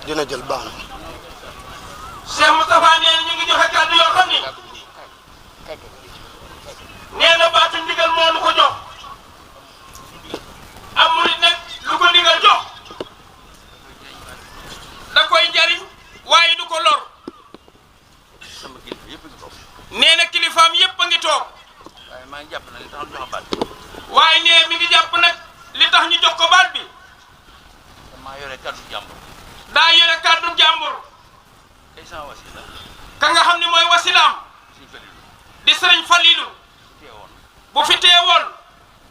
dina jël baax na. Cheikh Moustapha nee na ñu ngi joxe kàddu yoo xam ni nee na baatu ndigal moo nu ko jox am murit nag lu ko ndigal jox da koy jariñ waaye du ko lor. sama kilifa yëpp ngi toog. nee na kilifaam yëpp a ngi toog. waaye maa ngi jàpp nag li tax ñu jox baat bi. waaye nee mi ngi jàpp nag li tax ñu jox ko baat bi. damaa yore kàddu jàmbur. daa yore kàddu jàmbur. kay sama wasila. ka nga xam ne mooy wasilaam. suñu Falilu. di sëriñ Falilu. teewoon. bu fi teewoon.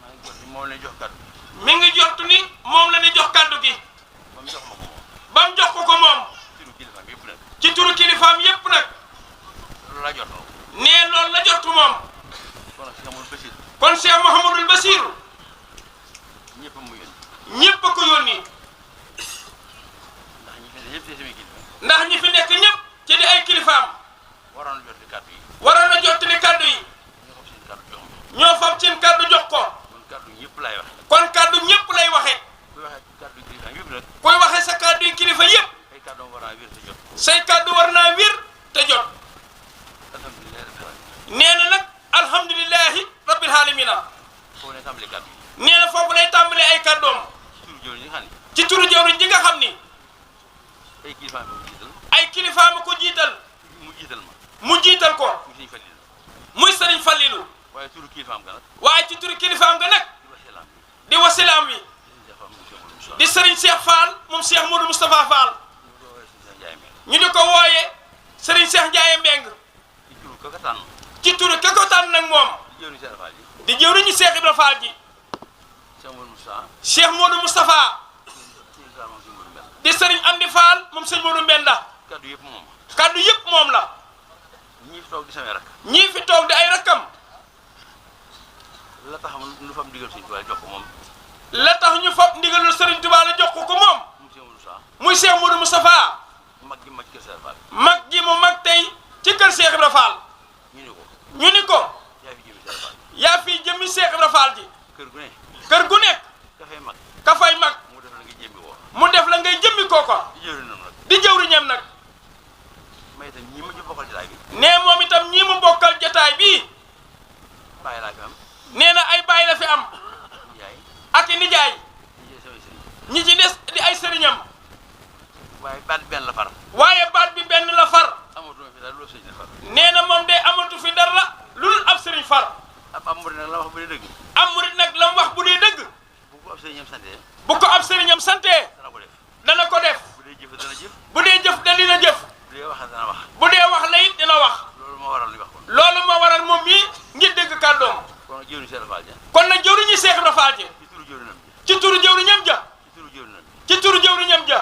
maa ngi jot ni moom la jox kàddu. mi ngi jortu ni moom la ni jox kàddu gi. ba mu jox ma ko moom. ba mu jox ko moom. turu kilifaam yëpp nag. ci turu kilifaam yépp nag. loolu laa jot. nee loolu la jortu moom. kon nag Cheikh Mouhamadou Bassir. kon Cheikh Mouhamadul Bassir. ñëpp a mu yónni. ñëpp a ko yónni. ndax ñi fi ne yëpp ndax ñi fi nekk te samay kilifa. ñëpp ci di ay kilifaam. waroon na jot di kàddu yi. waroon na jottali kàddu yi. ñoo xam seen kàddu jox ma. ñoo fab seen kàddu jox ko. kon kàddu ñëpp laay wax. kon kàddu ñëpp lay waxee. kuy waxee kàddu kilifaam yëpp nag. kuy waxee sa kàddu yi kilifa yëpp. ay kàddoom war naa wér te jot. say kàddu war naa wér te jot. alhamdulilah rabbil alamin. nee na nag alhamdulilahi rabbil alamina. foofu ne tàmbali kàddu yi. nee na foofu lay tàmbalee ay kàddoom. turu jëwriñ ñi nga xam ne. ci turu jawriñ ji nga xam ni. ay kilifaam mu jiital. ay kilifaama ko jiital. mu jiital ma. mu jiital ko. mu Sëriñ Falilu. muy sëriñ Falilu. waaye turu kilifaam ga nag. waaye ci turu kilifaam nga nag. di wasilaam bi. di wasilaam wi. di sëriñ Cheikh Fall moom Cheikh Modou Moustapha Fall. ñu di ko wooyee sëriñ Cheikh Ndiaye Mbeng. ci turu ka ko tànn. ci turu ka ko tànn nag moom. di jëwriñ Cheikh Fall ji. di jëwriñu Cheikh Ibra Fall ji. Cheikh Modou Moussa. Cheikh Modou Moustapha. di sëriñ Amdi Fall moom sëñ Modou Mbenda. kaddu yëpp moom. kaddu yëpp moom la. ñii fi toog di samay rak. ñii fi toog di ay rakkam. la tax nu fam digal Sëriñ Tuubaa jox ko moom. la tax ñu fab ndigalul sëriñ Tuubaa la jox ko moom. mu Cheikh Modou Moussa. muy Cheikh Modou Moustapha. mag gi mag kër Cheikh Fall. mag ji mu mag tey ci kër Cheikh Ibra Fall. ñu ne ko. ñu ni ko. yaa fi jëmi Cheikh yaa fi jëmmi Cheikh Fall. Ibra Fall ji. kër gu ne. kër gu nekk. dafay mag. ka fay mag. mu def la nga jëmmi woo. mu def la ngay jëmmi kooko. di jëwriñ noonu nag. di jëwriñam nag. may itam ñii ma ci bokkal jotaay bi. nee moom itam ñii mu bokkal jotaay bii. bàyyi laa fi am. nee na ay bàyyi la fi am. yaay. ak i nijaay. ñi samay sëriñ. ñi ci des di ay sëriñam. waaye baat benn la far. waaye baat bi benn la far. amatuma fi daal loo sëriñ la far. nee na moom de amatu fi dara lu dul ab sëriñ far. ab murid nag la wax bu dee dëgg. am murit nag la mu wax bu dee dëgg. bu ko ab sëriñam santee. bu ko ab sëriñam santee. dana ko def. dana ko def. bu dee jëf dana jëf. bu dee jëf da dina jëf. bu dee wax dana wax. bu dee wax la it dina wax. loolu moo waral li wax ko. loolu moo waral moom mii ngir dégg kàddoom. kon nag jëwriñ Cheikh Fall ja. kon nag jëwriñu Cheikh Ibra Fall ji. ci turu jëwriñam bi. ci turu jëwriñam ja. ci turu jëwriñam bi. ci turu jëwriñam ja.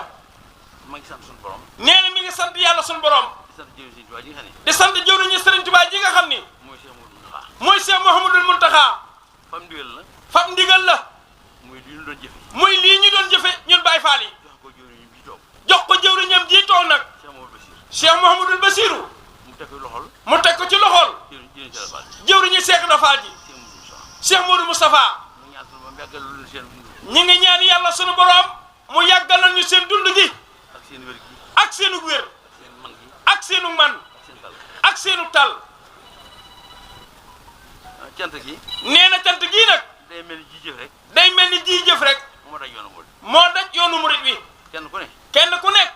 ma ngi sant suñu borom. nee na mi ngi sant yàlla suñu borom. di sant jëwriñ Sëriñ Tuubaa ji nga xam ne. di sant jëwriñu Sëriñ Tuubaa ji nga xam ni. mooy Cheikh Modou Moustapha. mooy Cheikh Mouhamadul Mountakha. fam ndigal la. fab ndigal la. muy li ñu doon jëfe. muy lii ñu doon jëfe ñun Baye Fall yi. jox ko jëwriñam bi toog. jox ko jëwriñam ji toog nag. Cheikh Modou Bassir. Cheikh Mouhamadul Bassirou. mu teg ko loxol. mu teg ko ci loxol. jëwriñ Cheikh Fall. jëwriñu Cheikh Ibra Fall ji. Cheikh Modou Moustapha. Cheikh Modou Moustapha. mu ñaan suñu borom yàggal lu seen dund. ñi ngi ñaan yàlla sunu borom mu yàggalal ñu seen dund gi. ak seen wér gi. ak seenu wér. ak seen man gi. ak seenu man. ak seen tal. ak seenu tal. cant gi. nee na cant gii nag. day mel ni ji jëf rek. day mel ni ji jëf rek. moo tax yoonu murid. moo daj yoonu murit wi. kenn ku ne. kenn ku nekk.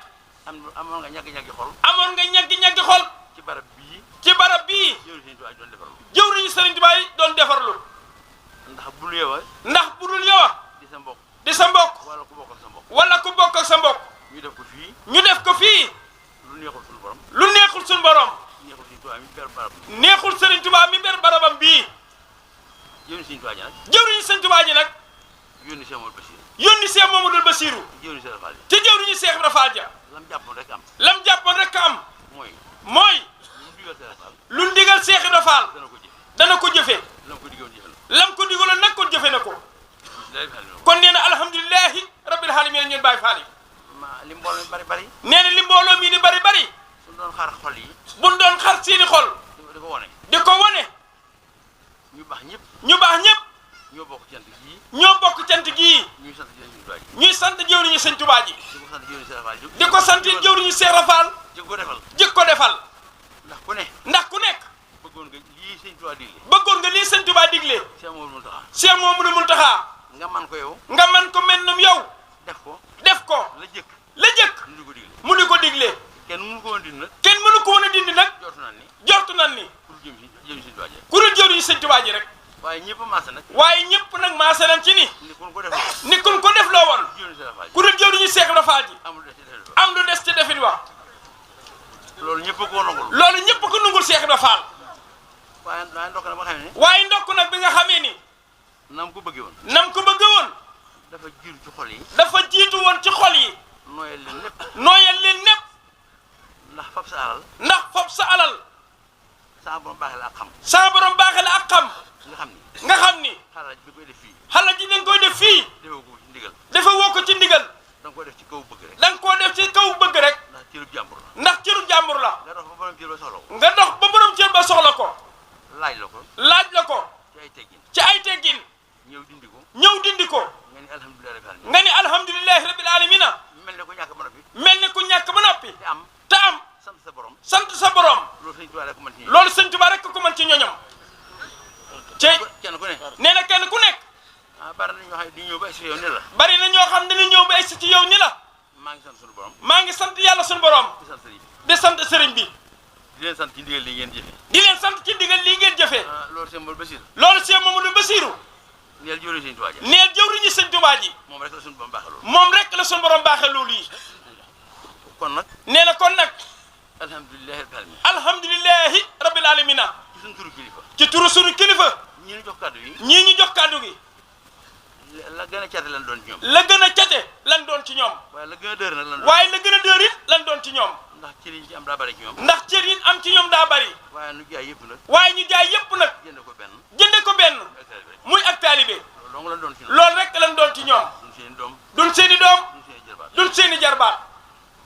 amoon nga ñàkk-ñàkk xol. amoon nga ñaggi-ñaggi xol. ci barab bii. ci barab bii. jëwriñ Sëriñ Tuubaa doon defarlu. jëwriñu Sëriñ Tuubaa yi doon defarlu. ndax bul yeewa. ndax bu dul yow a. di sa mbokk. di sa mbokk. wala ku bokk ak sa mbokk. wala ku bokk ak sa mbokk. ñu def ko fii. ñu def ko fii. lu neexul suñu borom. lu neexul suñu borom. neexul Sëriñ Tuubaa mi ber barab. neexul Sëriñ Tuubaa mi ber barabam bii. jëwriñ Sëriñ Tuubaa ji nag. jëwriñu Sëriñ Tuubaa ji nag. yónni Cheikh Modou Bassir. yónni Cheikh Mamadou Bassirou. jëwriñ Cheikh Fall. ci jëwriñu Cheikh Ibra Fall ja. lam jàppoon rek am. lam jàppoon rek am. mooy. mooy. lu digal Cheikh Fall. lu ndigal Cheikh Ibra Fall. dana ko jëfe. dana ko jëfee. lam ko diggoon jëfe na. lam ko digaloon nag ko jëfe na ko. léegi xam nga. kon nee na alhamdulilahi rabbil alamin ñun Baye Fall yi. li mbooloo mi bari bari. nee na li mbooloo mii di bari bari. suñu doon xaar xol yi. buñ doon xar seeni xol. di ko wone. di ko wane. ñu baax ñëpp. ñu baax ñëpp. ñoo bokk cant gii. ñoo bokk cant gii. ñuy sant jëwriñu sëñ Tuubaa ji. di ko sant jëwriñu Seex Rafal. jëkk ko defal. ndax ku nekk. bëggoon nga lii sëñ Tuubaa digle. bëggoon nga lii sëñ Tuubaa digle. Cheikh Mouhamadou Mountakha. nga man ko yow. nga man ko mel num yow. def ko. la jëkk. mu di ko digle. kenn mënu ko woon dindi nag. kenn mënu ko woon a dindi nag. jortu nan ni. ku dul jëwriñu sëñ Tuubaa ji rek. waaye ñëpp maase nag. waaye ñëpp nag maase nañ ci ni. ni kun ko def loo. ni kun ko def loo woon. ku dul jëwriñu Seex Rafal ji. am lu des ci defin wax. loolu ñëpp ko nangul. loolu ñëpp ko nangul Seex Rafal. waaye ndokk nag ba xam ne. waaye ndokk nag bi nga xamee ni. nam ko bëggee woon. nam ko bëggee woon. dafa jiitu ci xol yi. dafa jiitu woon ci xol yi. nooyal leen lépp. nooyal leen lépp. ndax fab sa alal. ndax fab sa alal. saa borom baaxee la ak xam. saa borom baaxee la ak xam. nga xam ni. xalaat bi koy def fii. xalaat ji dañ koy def fii. defoo ko ci ndigal. dafa woo ko ci ndigal. da nga koo def ci kaw bëgg rek. da nga koo def ci kaw bëgg rek. ndax cërub jàmbur la. ndax cërub jàmbur la. nga dox ba borom cër ba soxla ko. nga dox ba borom cër ba soxla ko. laaj la ko. laaj la ko. ci ay teggin. ci ay teggin. ñëw dindi ko. ñëw dindi ko. nga ni alhamdulilah rabbil alamin. nga ni alhamdulilahi rabbil alamina. mel ne ku ñàkk ba noppi. mel ne ku ñàkk ba noppi. te am. sant sa borom. sant sa borom. loolu sëñ Tuubaa rek ko mën ci ñoom. loolu sëñ Tuubaa rek ko mën ci ñoñom. cey kenn ku ne. nee na kenn ku nekk. bari na ñoo xam ne di ñëw ba egsi ci yow ni la. bari na ñoo xam ne dañuy ñëw ba egsi ci yow ni la. maa ngi sant sunu borom. maa ngi sant yàlla sunu borom. di sant sëriñ bi. di sant sëriñ bi. di leen sant ci ndigal li ngeen jëfee. di leen sant ci ndigal lii ngeen jëfee. loolu sëñ Mamadou Bassirou. loolu sëñ Mamadou Bassirou. neel jëwriñu sëñ Tuubaa ji. neel jëwriñu sëñ Tuubaa ji. moom rek la sunu borom baaxee loolu. moom rek la sunu borom baaxee loolu yi. kon nag. nee na kon nag. alhamdulilah rabbil alamin. alhamdulilahi rabbil alamina. ci sunu turu kilifa. ci turu sunu kilifa. ñii ñu jox kàddu yi. ñii ñu jox kàddu gi. la gën a cate lan doon ci ñoom. la gën a cate lan doon ci ñoom. waaye la gën a dër nag lan doon. waaye la gën a dër it lan doon ci ñoom. ndax cër yi ci am daa bari ci ñoom. ndax cër yi am ci ñoom daa bari. waaye nu jaay yëpp nag. waaye ñu jaay yëpp nag. jënd ko benn. jënde ko benn. muy ak taalibe. loolu lan doon ci ñoom. loolu rek lan doon ci ñoom. duñ seen doom. duñ seeni doom. duñ seen jarbaat. duñ seeni jarbaat.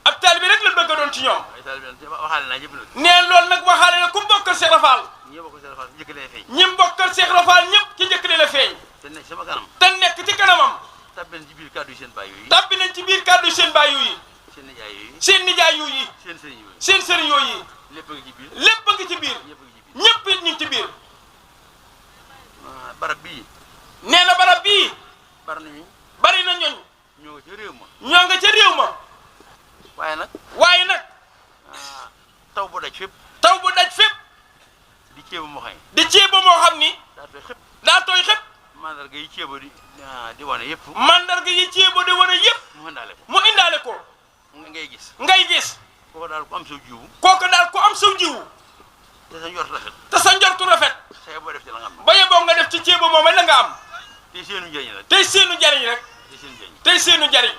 ab taalibe rek lan bëgg a doon ci ñoom. ay taalibe waxaale naa yëpp nag. nee loolu nag waxaale na ku bokkal Seex Rafal. ñi bokkal Seex Rafal njëkk leen feeñ. ñi bokkal Seex Rafal ñëpp ci njëkk leen a feeñ. te nekk sama kanam. te nekk ci kanamam. tàbbi nañ ci biir kàddu yi seen baay yooyu. tàbbi nañ ci biir kàddu seen baay yi. seen nijaay yooyu. seen nijaay yi. seen sëriñ yooyu. seen sëriñ yooyu. lépp a ngi ci biir. lépp a ngi ci biir. ñëpp it ñu ngi ci biir. barab bii. nee na barab bii. bari na ñooñ. ñoo nga ca réew ma. ñoo nga ca réew ma. waaye nag. taw bu daj fépp. taw bu daj fépp. di ceeba moo xam. di ceeba moo xam ni. daa tooy xëpp. daa tooy xëpp. mandarga yi ceeba di wane yëpp. mandarga yi ceeba di wane yëpp. mu indaale ko. ngay gis. kooku daal ku am saw jiwu. te sa njortu rafet. say boo def ci la nga am. ba yeboo nga def ci ceeba moom la nga am. tey seenu njëriñ rek. tey seenu njëriñ rek. tey seenu njëriñ.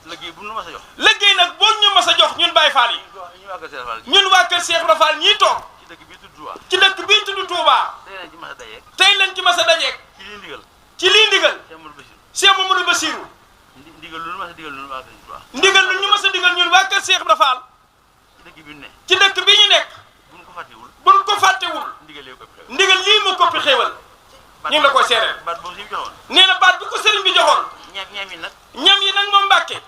liggéey bu nu mas a jox. liggéey nag boo ñu mas a jox ñun Baye Fall yi. ñun waa kër Seex Rafal ñii toog. ci dëkk bii tudd Touba. ci dëkk bii tudd Touba. tey lañ ci mas a dajeeg. tey lañ ci mas a dajeeg. ci lii ndigal. Cheikh Mamadou Bassirou. ndigal lu nu mas a digal ñun waa kër Touba. ndigal lu ñu mas a digal ñun waa kër Seex Rafal. ci dëkk bi ñu ne. ci dëkk bii ñu nekk. buñ ko fàttewul. ndigal lii mu koppi xéewal. ñu ngi la ko seereel. baat boobu si joxoon. nee na baat bi ko sëriñ bi joxoon. ñam yi nag. ñam yi nag moom Mbàkke.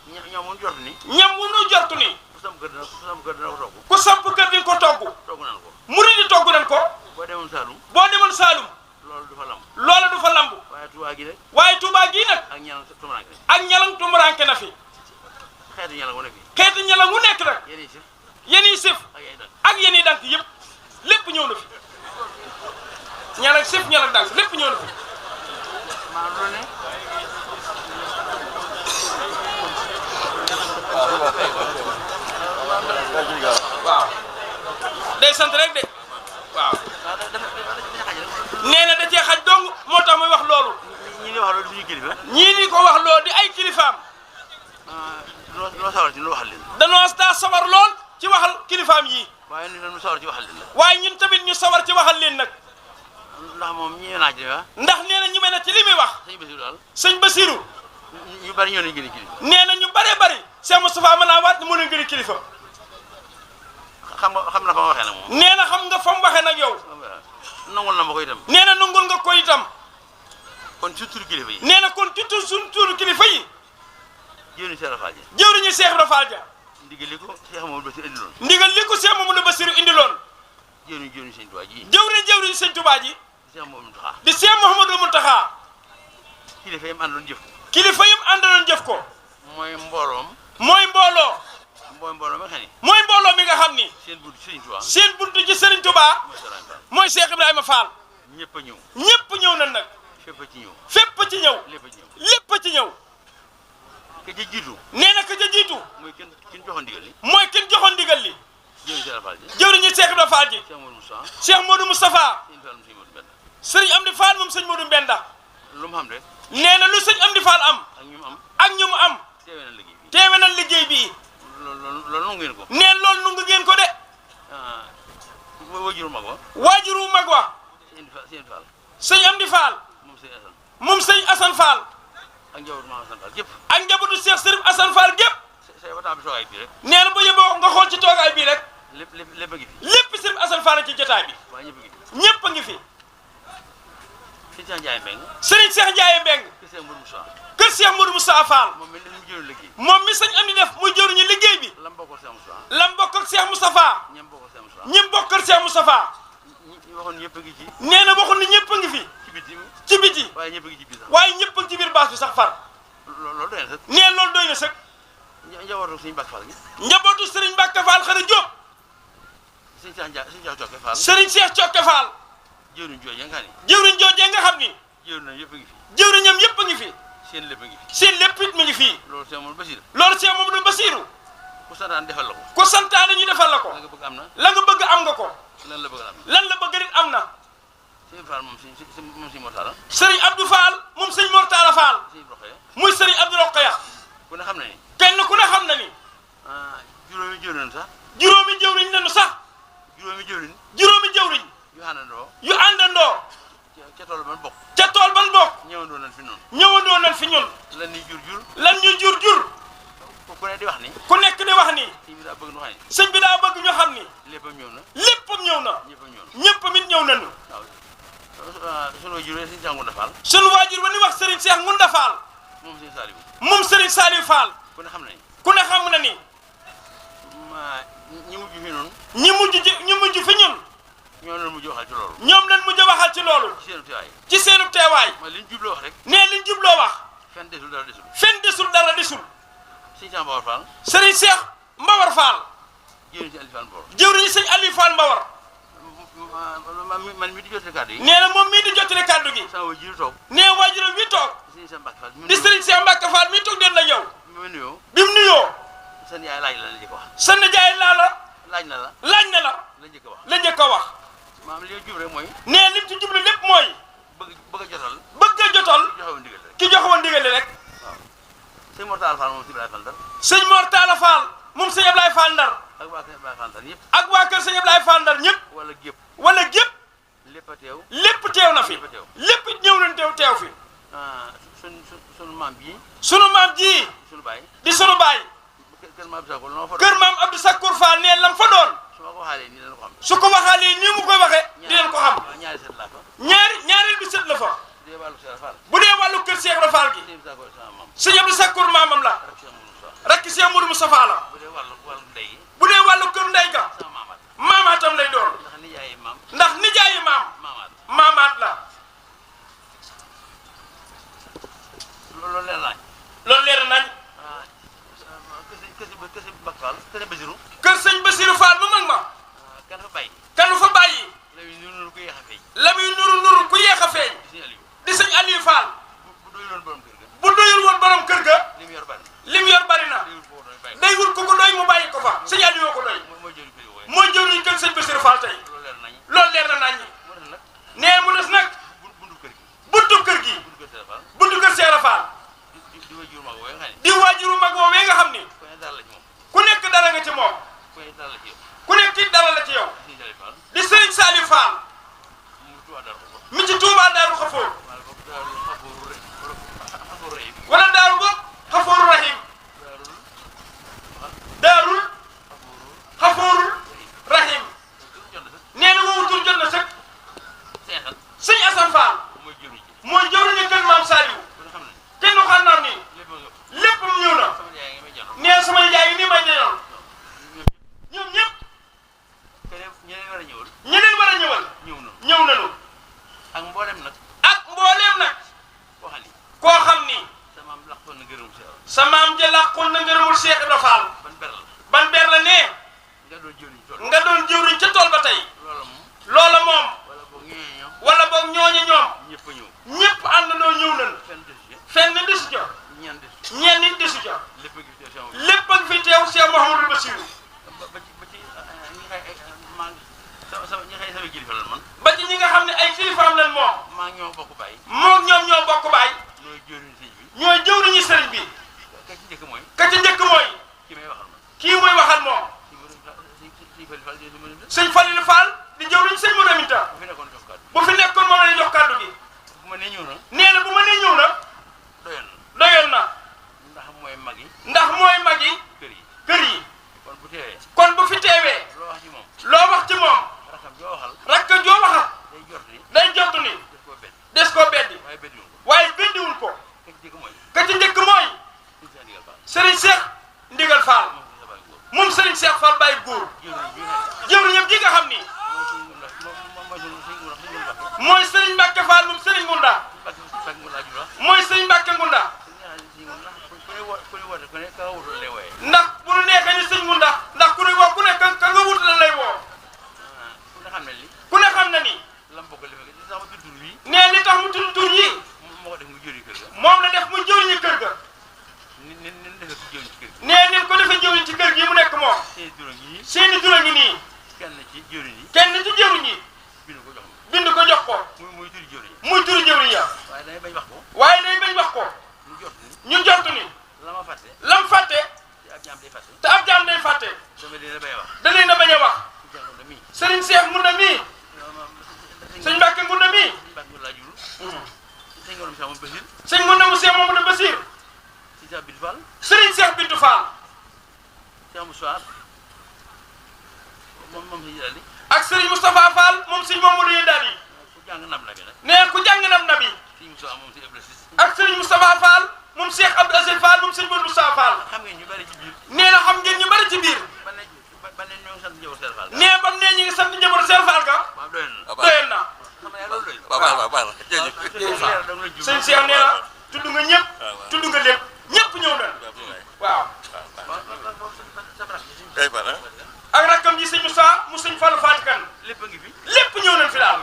ñam wu nu jortu ni. ñam wu nu jortu ni. ku samp kër dina ko togg. ku samp kër di ko togg. togg nañ ko. murid yi togg nañ ko. boo demoon Saalum. loolu du fa lamb. waaye Touba gi nag. waaye Touba gii nag. ak ñalang tumuranke na fi. xeetu ñalang wu nekk fi. xeetu ñalang wu nekk nag. yéen yi sëf. ak yéen yi dank yëpp lépp ñëw na fi. ñalang sëf ñalang dank lépp ñëw na fi. waaw day sant rek de waaw nee na da cee xaj dong moo tax muy wax loolu. ñii di ko wax loolu di ay kilifaam. danoo daa sawar lool ci waxal kilifaam yii. waaye ñun tamit ñu sawar ci waxal leen nag. ndax moom ñeme naa ci li ndax nee na ñeme na ci li muy wax. sëñ Bassirou. ñu bari ñoo leen gën a kilifa. nee na ñu baree bari. Cheikh Moustapha mën naa waat ne moo leen gën a kilifa. xam na fa mu waxee nag moom. nee na xam nga fa mu waxee nag yow. nangul na ma ko itam. nee na nangul nga ko itam. kon ci turu kilifa yi. nee na kon ci suñu turu kilifa yi. jëwriñu Cheikh Rafal ja. jëwriñu Cheikh Rafal ja. ndigal li ko Cheikh Mamadou Bassirou indiloon. ndigal li ko Cheikh Mamadou Bassirou indiloon. jëwriñu Sëñ Tuubaa ji. jëwriñu Sëñ Tuubaa ji. Cheikh Mamadou Mountakha. di Cheikh Mouhamadou Mountakha. kilifa yi mu àndaloon jëf ko. kilifa yi mu àndaloon jëf ko. mooy mbooloom. mooy mbooloo. mooy mbooloo mi nga xam ni. mooy mbooloo mi nga xam ni. seen buntu Sëriñ Tuubaa. seen buntu ci Serigne Touba. mooy Cheikh Ibrahima Fall. ñëpp a ñëw. ñëpp ñëw nañ nag. fépp a ci ñëw. fépp ci ñëw. lépp a ci ñëw. lépp ci ñëw. ka ca jiitu. nee na ka ca jiitu. mooy kin joxoon ndigal li. mooy kin joxoon ndigal li. jëwriñu Cheikh Rafal ji. jëwriñu Cheikh Ibrahima Fall ji. Cheikh Modou Moustapha. Cheikh Modou Moustapha. Sëriñ Fall Serigne Sëñ Modou Mbenda. Amdi Fall moom sëñ Modou Mbenda. lu mu xam rek. nee na lu sëñ Amdi Fall am. ak ñu mu am. ak ñu mu am. teewee na liggéey bi. teewe nañ liggéey bii. loolu nangu ngeen ko. nee loolu nungu ngeen ko de. waajuru mag wa. waajuru mag wa. Sëñ Fall. sëñ Amdi Fall. moom sëñ Assane. moom sëñ Assane Fall. ak njabootu maam Assane Fall gépp. ak njabootu Cheikh Serif Assane Fall gépp. say waxtaan bi toogaay bii rek. nee na ba yóbboo nga xool ci toogaay bii rek. lépp a ngi fi. lépp Serif Assane Fall ci jotaay bi. waaye ñëpp a ngi fi. ñëpp a ngi fi. sëñ Cheikh Ndiaye Mbeng. Serigne Cheikh Ndiaye Mbeng. kër Cheikh Modou Moussa. kër Cheikh Modou Moussa Fall. moom mi mu jëloon liggéey. moom mi sëñ Amdi def muy jëruñu liggéey bi. lam bokkal Cheikh Moussa. lam bokk ak Cheikh Moustapha. ñam bokkal Cheikh Moussa. ñim bokk ak Cheikh Moustapha. ñi waxoon ñëpp a ngi ci. nee na waxul ni ñëpp a ngi fi. ci biti. ci biti. waaye ñëpp a ngi ci biir sax. waaye ñëpp a ngi ci biir baas bi sax far. loolu doy na sax. nee loolu doy na sëg. njabootu Sëñ Mbàkke Fall gi. njabootu Serigne Mbacke Fall xëy na Diop. sëñ Cheikh Ndiaye sëñ Cheikh Cokke Fall. Serigne Cheikh Cokke Fall. jëwriñ jooju nga xam ne. jëwriñ joojee nga xam ni. jëwriñ na yëpp a ngi fi. jëwriñam yëpp a ngi fi. seen lépp a ngi fi. seen lépp it mi ngi fii. loolu Cheikh Mamadou Bassirou. loolu Cheikh Mamadou Bassirou. ku santaan defal la ko. ko santaane ñu defal la ko. la nga bëgg am na. la nga bëgg am nga ko. lan la bëgg am. lan la bëgg nit am na. sëñ Fall moom sëñ Mortala. Serigne Abdou Fall moom sëñ Mortala Fall. sëñ Rokhaya. muy Serigne Abdou Rokhaya. ku ne xam na ni. kenn ku ne xam na ni. juróomi jëwriñ sax. juróomi jëwriñ lañu sax. juróomi jëwriñ. juróomi jëwriñ. yu àndandoo. yu àndandoo. ca tool ban bokk. ca tool ban bokk. ñëwandoo nañ fi noonu. ñëwandoo nañ fi ñun. lan ñuy jur. lan ñu jur. ku ne di wax ni. ku nekk di wax ni. sëñ bi daa bëgg nu xam ni. sëñ bi daa bëgg ñu xam ni. léppam ñëw na. léppam ñëw na. ñëppam ñëw na. ñëpp mit ñëw nañu. waaw sunu waajur sëñ Cheikh Ngounda Fall. sunu waajur ba ni wax Serigne Cheikh Ngounda Fall. moom sëñ Saliou. moom Serigne Saliou Fall. ku ne xam na ni. ku ne xam na ni. ñi mujj fi noonu. ñi mujj fi ñun. ñoo leen mujj waxal ci loolu. ñoom lañ mujj waxal ci loolu. ci seenu teewaay. ci seenu teewaay. mooy li ñu jubloo wax rek. nee liñ jubloo wax. fenn desul dara desul. fenn desul dara desul. sëñ Cheikh Mbawar Fall. Serigne Cheikh Mbawar Fall. jëwriñ si Aliou Fall Mbawar. jëwriñu sëñ Aliou Fall Mbawar. man mii di jotale kàddu yi. nee na moom mii di jottali kàddu gi. sama waajur toog. nee waajuram wi toog. sëñ Cheikh Mbacke Fall. di Serigne Cheikh Mbacke Fall mii toog den la yow. bi ma nuyoo. bi mu nuyoo. seen yaay laaj la njëkk a wax. sa nijaay laa la. laaj na la. laaj na la. la njëkk a wax. la njëkk a wax. maam li nga jub rek mooy. nee lim ci jublu lépp mooy. bëgg a jotal. bëgg a jotal. joxewoon ndigal rek. ki jox woon ndigal rek. waaw sëñ Mortala Fall moom si Ibrahima Fall Ndar. sëñ Mortala Fall moom sëñ Ablaye Fall Ndar. ak waa kër Ibrahima Fall Ndar ñëpp. ak waa kër sëñ Ablaye Fall Ndar ñëpp. wala gépp. wala gépp. lépp a teew. lépp teew na fi. lépp ñëw nañ teew fi. sunu maam bii. sunu maam ji. sunu baay. di sunu baay. kër maam Abdou Sakkour noo fa. kër maam Abdou Sakkour Fall nee lam fa doon. su ma ko waxaalee nii dana ko xam. su ko waxaalee nii mu koy waxee. dinañ ko xam. ñaari set laa fa. ñaareel bi sët la fa. bu dee wàllu Cheikh Fall. bu dee wàllu kër Cheikh Ibra Fall gi. sëñ Abdou Sakkour maamam la. rakki Cheikh Moudou Moustapha la. bu dee wàllu ndey gi. bu dee wàllu kër ndey ga. sama maamaat. maamaatam lay doon. ndax nijaayi maam. ndax nijaayi maam. maamaat. maamaat la. loolu leer nañ. loolu leer nañ. kër si Mbacke Fall. kër si Basirou. kër sëñ Basirou Fall mu mag ma. kan fa bàyyi. kanu fa bàyyi. la muy nuru ku yéex a feeñ. la muy nuru ku yéex a feeñ. di sëñ Aliou. di sëñ Aliou Fall. bu doyul woon borom kër ga. bu doyul woon borom kër ga. li mu yor bari. lépp a ngi fi teew Cheikh Mouhamadou Bassirou ba ci ñi nga xam ne ay kilifaam lan moom moom ñoom ñoo bokk baay ñooy jëwriñu sëriñ bi ka ci njëkk mooy kii muy waxal moom sëñ Falilou Fall di jëwriñ sëñ Modou Aminta bu fi nekkoon moom la ñu jox kàddu gi nee na bu ma nee ñëw na doyoon na ndax mooy mag yi kër yi kon bu fi teewee loo wax ci moom rakk joo waxal day jot ni des koo beddi waaye beddiwul ko ka ci njëkk mooy Serigne Cheikh Ndigal Fall moom Serigne Cheikh Fall Baye góor jëwriñam ji nga xam ni mooy Serigne Mbacke Fall moom Serigne Ngunda mooy Serigne Mbacke Ngunda ndax bu nu neexee ni Serigne Ngunda ndax ku ne woo ku ne ka nga wut la lay woo ku ne xam na ni nee li tax mu tudd tur yi moom la def mu jëwriñu kër ga nee nin ko defee jëwriñ ci kër gi mu nekk moom seeni tur a ngi nii kenn ci jëwriñ yi bind ko jox ko muy turi jëwriñ ya waaye day bañ wax ko ñu jot ni lam fàtte te ab jaam day fàtte da leen a bañ a wax Serigne Cheikh Ngunda mii sëñ Mbacke Ngunda mii sëñ Ngunda mu Cheikh Mamadou Bassir Serigne Cheikh Bintou Fall ak Serigne Moustapha Fall moom sëñ Mamadou Yedali nee ku jàng nam nabi ak Serigne Moustapha Fall moom Cheikh Abdou Aziz Fall moom sëñ Modou Moustapha Fall nee na xam ngeen ñu bari ci biir nee bam nee ñi ngi sant njaboot Cheikh Fall ka doyoon na sëñ Cheikh nee na tudd nga ñëpp tudd nga lépp ñëpp ñëw na waaw ak rakkam ji sëñ Moussa mu sëñ Fallou Fatikan lépp ñëw nañ fi daal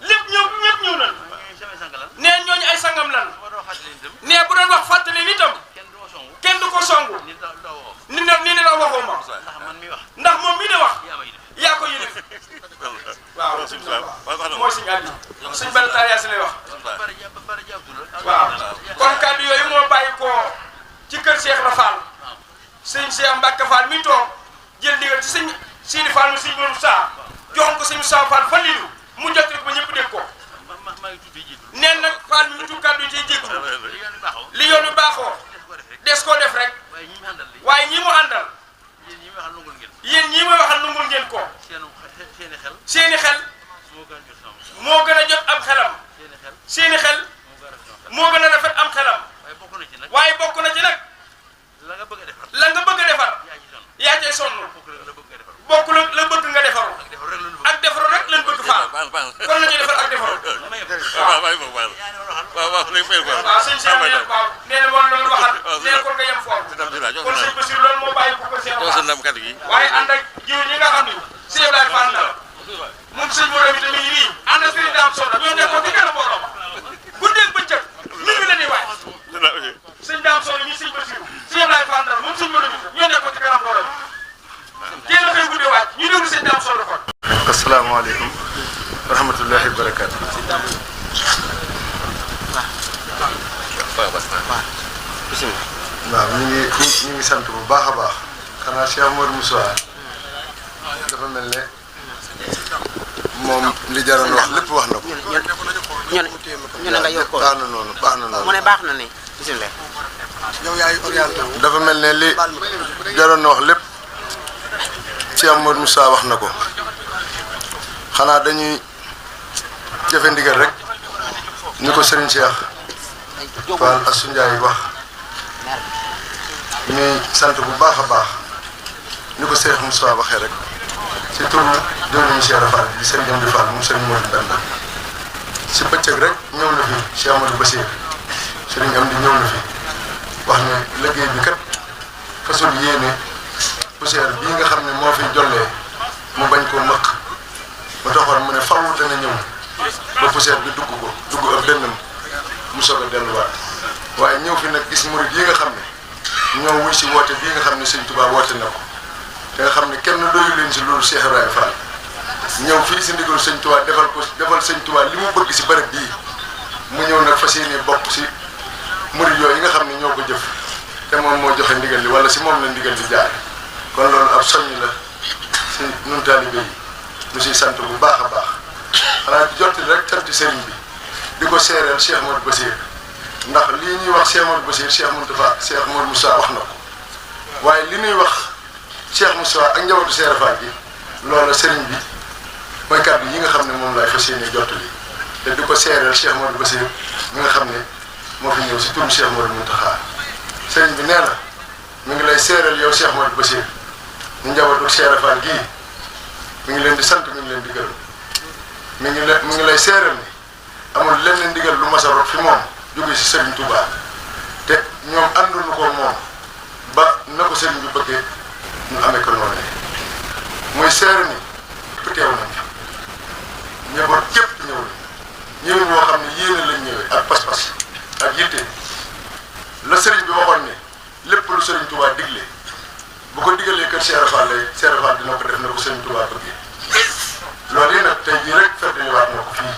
lépp ñëpp ñëw nañ nee ñooñu ay sangam lan nee bu doon wax fàttali ni itam kenn du ko songu ni ne la waxoo ma ndax moom mii de wax yaa ko yëlif waaw mooy sëñ Aliou sëñ Bala Taria si lay wax waaw kon kàddu yooyu moo bàyyi ko ci kër Cheikh Rafal sëñ Cheikh Mbacke Fall mi toog jël ndigal ci sëñ Sidi Fall mi sëñ Modou Sa joxoon ko sëñ Moussa Fall Falilou mu jot ko ba ñëpp dégg ko neen nag Fall mi mu tudd kàddu yi ciy jéggu li yoon wi baaxoo des koo def rek waaye ñi mu àndal yéen ñii may waxal nungul ngeen ko seeni xel moo gën a jot am xelam seeni xel moo gën a rafet am xelam waaye bokk na ci nag la nga bëgg a defar yaa cay sonn bokk la bëgg nga defaru ak defaru rek lañ bëgg Fall kon nañuy defar ak defaru waaw sëñ Cheikh nee na moom loolu waxal nee kon nga yem foofu kon sëñ Bassirou loolu moo bàyyi ko ko Cheikh waaye ànd ak jiw ñi nga xam ni Cheikh Ibrahima Fall na moom sëñ Modou mi tamit nii ànd ak sëñ Dame Soda ñoo nekkoon ci kanam mbooloo guddeeg bëccëg mi ngi leen di waaj sëñ Dame Soda ñi sëñ Bassirou Cheikh Ibrahima Fall na moom sëñ Modou mi ñoo nekkoon ci kanam mbooloo teel a xëy guddee waaj ñu déglu sëñ Dame Soda kon. asalaamaaleykum wa rahmatullahi wa barakaatu. waaw ñu ngi sant bu baax a baax xanaa Cheikh Modou Moussa dafa mel ne moom li jaroon wax lépp wax na ko. ñu ne nga yokkoon baax na noonu baax na noonu. mu ne baax na ni bisimilah. yow yaay orienté. dafa mel ne li jaroon na wax lépp Cheikh Modou Moussa wax na ko xanaa dañuy jëfe ndigal rek ni ko Serigne Cheikh Fall Assou Ndiaye wax ñuy sant bu baax a baax ni ko Cheikh Moussa waxee rek ci turu jëwriñu Cheikh Fall di Serigne Amdi Fall moom Serigne Modou Benda si bëccëg rek ñëw na fi Cheikh Amadou Bassir Serigne Amdi ñëw na fi wax ne liggéey bi kat fasul yéene poussière bii nga xam ne moo fi jollee mu bañ koo mëq mu taxoon mu ne faw dana ñëw ba poussière bi dugg ab dënnam mu soog a delluwaat waaye ñëw fi nag gis murid yi nga xam ne ñoo wuy si woote bii nga xam ne sëñ Touba woote na ko te nga xam ne kenn doyu leen si loolu Cheikh Ibrahima Fall ñëw fii si ndigal sëñ Touba defal sëñ Touba li mu bëgg si bërëb bii mu ñëw nag fas yéene bokk si murid yooyu yi nga xam ne ñoo ko jëf te moom moo joxe ndigal li wala si moom la ndigal li jaar kon loolu ab soññ la si nun taalibe yi ñu siy sant bu baax a baax xanaa di jotti rek canti sëriñ bi di ko seereel Cheikh Modou Bassir ndax lii ñuy wax Cheikh Modou Bassir Cheikh Modou Moussa wax na ko waaye li ñuy wax Cheikh Moussa ak njabootu Cheikh Fall bi loola sëriñ bi mooy kàddu yi nga xam ne moom laay fas yéene jottali te di ko seereel Cheikh Modou Bassir mi nga xam ne moo fi ñëw si turu Cheikh Modou Mountakha sëriñ bi nee na mi ngi lay seereel yow Cheikh Modou Bassir ñu njabootu Cheikh Fall gii mi ngi leen di sant mi ngi leen di gërëm mi ngi lay seereel ni amul lenn ndigal lu mas a rot fi moom jóge si Serigne Touba te ñoom ànduñu ko moom ba na ko Serigne bi bëggee ñu amee ko noonu muy seere ni képp teew nañ fi njaboot képp ñëw nañ ñëwin woo xam ne yéene lañ ñëwee ak pas-pas ak yitte la Serigne bi waxoon ne lépp lu Serigne Touba digle bu ko digalee kër Cheikh Fall lay Cheikh Fall dina ko def na ko Serigne Touba bëggee loolu yi nag tey jii rek feddaliwaat na ko fii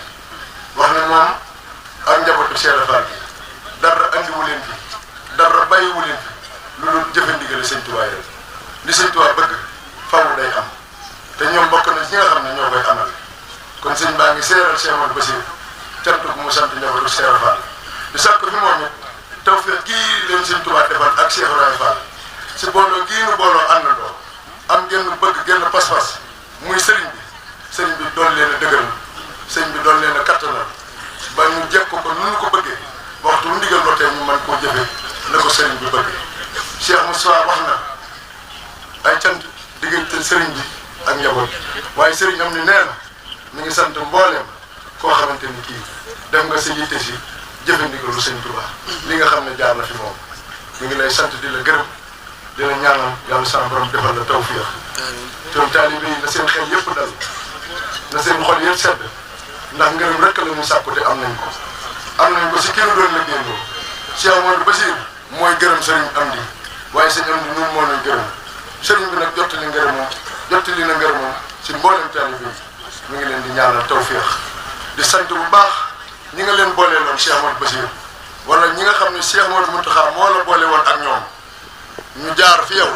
wax ne moom ak njabootu Cheikh Fall bi dara andiwu leen fi dara bàyyiwu leen fi lu dul jëfe ndigale sëñ Touba yi li sëñ Touba bëgg faaw day am te ñoom bokk na ci ñi nga xam ne ñoo koy amal kon sëñ baa ngi seeral Cheikh Modou Bassir cant bu mu sant njabootu Cheikh Fall di sàkk fi moom it tawfeex gii leen sëñ Touba defal ak Cheikh Ibrahima Fall si booloo gii nu booloo àndandoo am genn bëgg genn pas-pas muy sëriñ bi doon leen a dëgëral sëriñ bi doon leen a kattanal ba ñu jekk ko nu ñu ko bëggee waxtu lu ndigal lotee ñu mën koo jëfe na ko sëriñ bi bëggee Cheikh Moussa wax na ay cant diggante sëriñ bi ak njaboot waaye sëriñ am ni nee na mi ngi sant mbooleem koo xamante ni kii def nga sa yitte si jëfe ndigalu sëñ Touba li nga xam ne jaar na fi moom mi ngi lay sant di la gërëm di la ñaanal yàlla sama borom defal la tawfiix te taalibe yi na seen xel yëpp dal na seen xol yëpp sedd ndax ngërëm rek la ñu sàkku te am nañ ko si kii nu doon la génnoo Cheikh Modou Bassir mooy gërëm sëriñ Amdi waaye sëriñ Amdi ñun moo ñuy gërëm sëriñ bi nag jottali na ngërëmam si mboolem taalibe yi mi ngi leen di ñaanal tawfiix di sant bu baax ñi nga leen boole loon Cheikh Modou Bassir wala ñi nga xam ne Cheikh Modou Mountakha moo la boole woon ak ñoom ñu jaar fi yow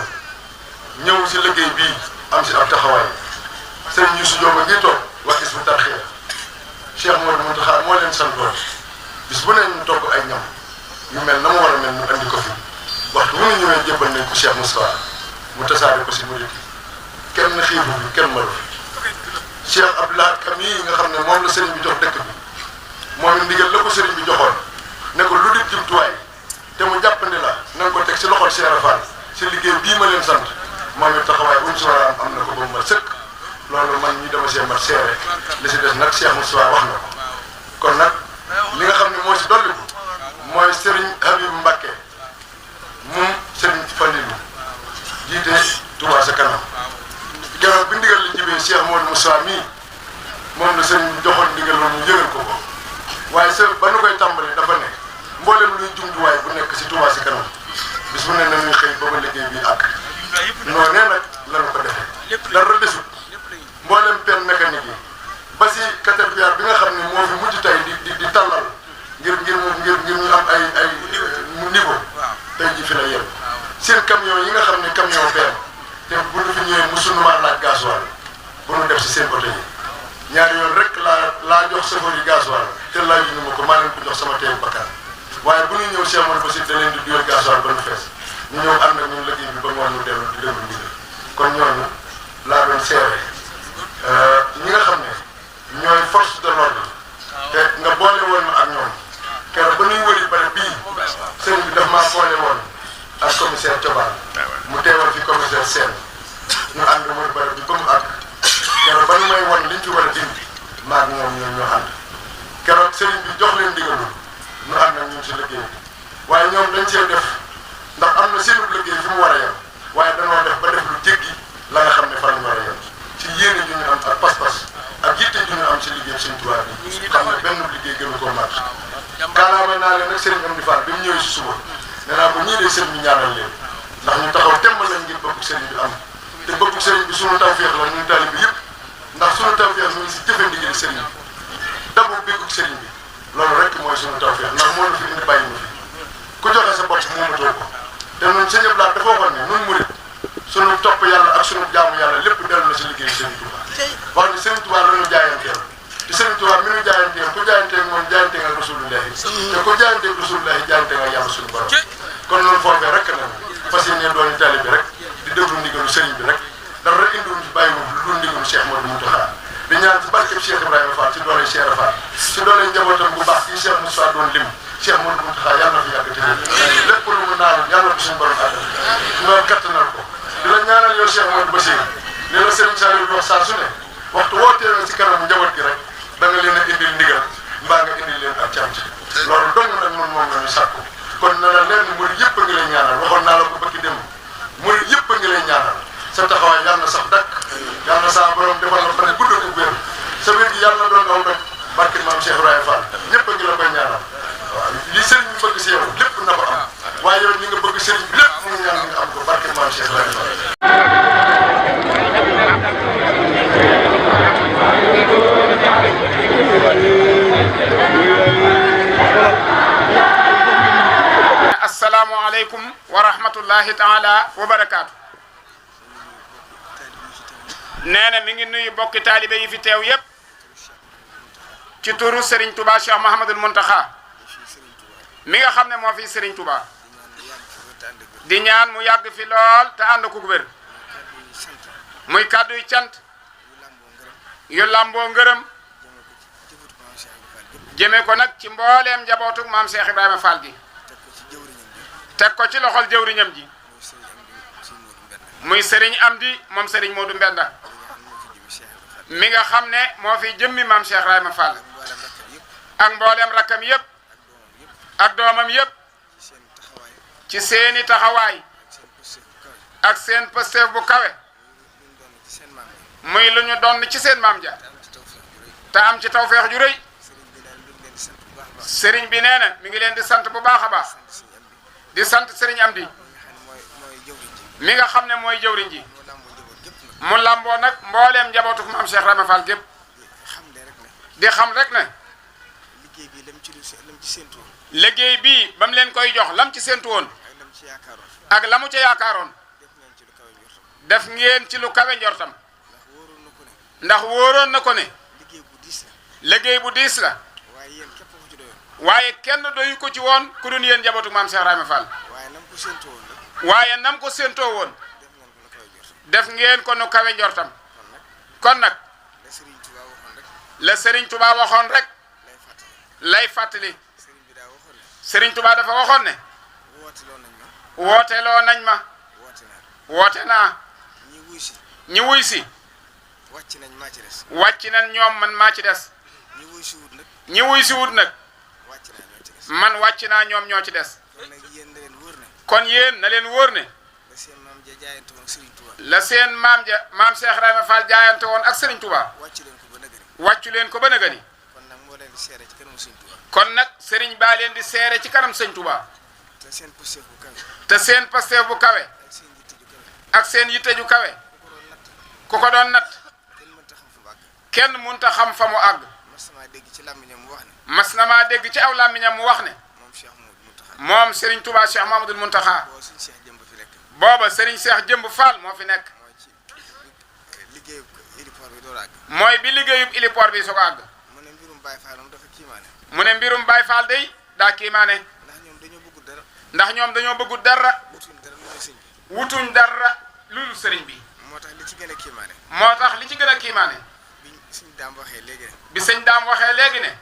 ñëw si liggéey bii am si ab taxawaay sëriñ Youssou Diop a ngi toog wax gis bu tarxee Cheikh Modou Mountakha moo leen santoon bis bu ne ñu togg ay ñam yu mel na mu war a mel ñu andi ko fi waxtu bu ñu ñëwee jébbal nañ ko Cheikh Moustapha mu tasaare ko si murid kenn xiifu bi kenn maru Cheikh Abdoulaye Kam yi nga xam ne moom la sëriñ bi jox dëkk bi moom ndigal la ko sëriñ bi joxoon ne ko lu di jumtuwaay te mu jàppandi la na nga ko teg si loxol Cheikh Fall si liggéey bii ma leen sant moom it taxawaay buñ si war a am na ko ba mu mat sëkk loolu man ñi dama see mat seere li si des nag Cheikh Moustapha wax na ko kon nag li nga xam ne moo si dolliku mooy Serigne Habibou Mbacké moom Serigne Fallilou jiite Touba sa kanam keroog bi ndigal li jibee Cheikh Modou Moussa mii moom la Serigne joxoon ndigal loolu mu yëgal ko waaye ba nu koy tàmbali dafa ne mboolem luy jumtuwaay bu nekk si Touba si kanam bis bu ne nañuy xëy ba liggéey bi ak noonee nag lañu ko defee dara desut mboolem pelle mécanique yi ba si caterpillar bi nga xam ne moo fi mujj tey di tàllal ngir ñu am ay niveau tey ji fi la yem seen camion yi nga xam ne camion benn te bu ñu fi ñëwee mosuñu maa laaj gasoil bu ñu def si seen oto yi ñaari yoon rek laa jox chauffeur yi gasoil te laaju ñu ma ko maa leen ko jox sama teewu bakkan waaye bu ñuy ñëw Cheikh Modou Bassir da leen di duyal gasoil ba ñu fees ñu ñëw ànd ak ñun liggéey bi ba ngoon ñu dellu di déglu ndigal kon ñooñu laa doon seere ñi nga xam ne ñooy force de l'ordre te nga boole woon ma ak ñoom keroog ba ñuy wëri bare bii sëriñ bi daf maa boole woon ak commissaire Thioban mu teewal fi commissaire Sène ñu ànd wër bare bi ba mu àgg keroog ba ñu may won liñ ci war a dindi maag ñoom ñoo ànd keroog sëriñ bi jox leen ndigalul ñu ànd ak ñun si liggéey bi waaye ñoom dañ cee def ndax am na seen liggéey fi mu war a yem waaye danoo def ba def lu jéggi la nga xam ne fan ñu war a yem ci yéene ju ñu am ak pas-pas ak yitte ju ñu am si liggéey Sëriñ Tuubaa bi xam ne benn liggéey gënu koo màgg kaalaama naa leen nag Sëriñ Amdi Fall bi mu ñëwee si suba nee naa ko ñii de sëriñ bi ñaanal leen sëriñ bi sunu tawfeex la ñun taalibe yëpp ndax sunu tawfeex ñu ngi si jëfe ndigal sëriñ bi dabu béggug sëriñ bi loolu rek mooy sunu tawfeex ndax moo la fi indi bàyyi ma fi ku joxe sa bopp moomatoo ko te ñun sëñ Abdou Lahad dafa waxoon ne ñun murit sunu topp yàlla ak sunu jaamu yàlla lépp dellu na si liggéey sëriñ Touba wax ni sëriñ Touba la ñu jaayanteel te sëriñ Touba mi ñu jaayanteel ku jaayanteeg moom jaayante nga rasulullahi te ku jaayanteeg rasulullahi jaayante nga yàlla suñu borom kon noonu foofee rek na fas yéene doon taalibe rek di déglu ndigalu sëriñ bi rek dara indiwuñ ci bàyyiwul lu ndigalu Cheikh Modou Mountakha di ñaan ci barkeb Cheikh Ibrahima Fall ci doole Cheikh Fall ci doole njabootam bu baax kii Cheikh Moussa doon lim Cheikh Modou Mountakha yàlla na fi yàgg te lépp lu mu naan yàlla na ko suñu borom àggal ñoo kattanal ko di la ñaanal yow Cheikh Modou Bassir ne la Serigne Saliou di wax saa su ne waxtu woo teewee ci kanam njaboot gi rek da nga leen a indil ndigal mbaa nga indil leen ak cant loolu dong nag moom la ñu sàkku kon na la leen murid yëpp a ngi lay ñaanal waxoon naa la ko bëgg dem murid yëpp a ngi lay ñaanal sa taxawaay yàlla na sax dakk yàlla na saa borom defal la fan gudd ak wér sa wér gi yàlla na doon aw rek barke maam Cheikh Ibrahima Fall ñëpp a ngi la koy ñaanal waaw li sëriñ bi bëgg si yow lépp na ko am waaye yow li nga bëgg sëriñ bi lépp mu ngi ñaan nga am ko barke maam Cheikh Ibrahima Fall. assalaamu aleykum wa rahmatullahi taala wa barakaatu. nee na mi ngi nuyu bokki taalibe yi fi teew yépp ci turu Serigne Touba Cheikh Mouhamadul Mountakha mi nga xam ne moo fi Serigne Touba di ñaan mu yàgg fi lool te ànd ku wér muy kàddu yu cant yu lamboo ngërëm jëme ko nag ci mbooleem njabootug maam Cheikh Ibrahima Fall gi teg ko ci loxol jëwriñam ji muy Serigne Amdi moom Serigne Modou Mbenda mi nga xam ne moo fi jëmmi maam Cheikh Ibrahima Fall ak mbooleem rakkam yëpp ak doomam yëpp ci seeni taxawaay ak seen pësteef bu kawe muy lu ñu doon ci seen maam ja te am ci tawfeex ju rëy Serigne bi nee na mi ngi leen di sant bu baax a baax di sant Serigne Amdi mi nga xam ne mooy jëwriñ ji mu lamboo nag mbooleem njabootu maam Cheikh Ibrahima Fall gépp di xam rek ne liggéey bii ba mu leen koy jox lam ci séentu woon ak la mu ca yaakaaroon def ngeen ci lu kawe njortam ndax wóoroon na ko ne liggéey bu diis la waaye kenn doyu ko ci woon ku dun yéen njabootu maam Cheikh Ibrahima Fall waaye nam ko séentoo woon def ngeen ko nu kawe njortam kon nag la Serigne Touba waxoon rek lay fàttali Serigne Touba dafa waxoon ne wooteloo nañ ma woote naa ñi wuy si wàcc nañ ñoom man maa ci des ñi wuy si wut nag man wàcc naa ñoom ñoo ci des kon yéen na leen wóor ne la seen maam ja maam Cheikh Ibrahima Fall jaayante woon ak Serigne Touba wàccu leen ko ba nëga ni kon nag Serigne baa leen di seere ci kanam Serigne Touba te seen pasteef bu kawe ak seen yitte ju kawe ku ko doon nat kenn mënta xam fa mu àgg mas na maa dégg ci aw làmmiñam mu wax ne moom Serigne Touba Cheikh Mouhamadoul Mountakha booba Serigne Cheikh Jëmb Fall moo fi nekk mooy bi liggéeyub héliport bi su ko àgg mu ne mbirum Baye Fall day daa kiimaane ndax ñoom dañoo bëggu dara wutuñ dara lulu Serigne bi moo tax li ci gën a kiimaane bi sëñ daam waxee léegi ne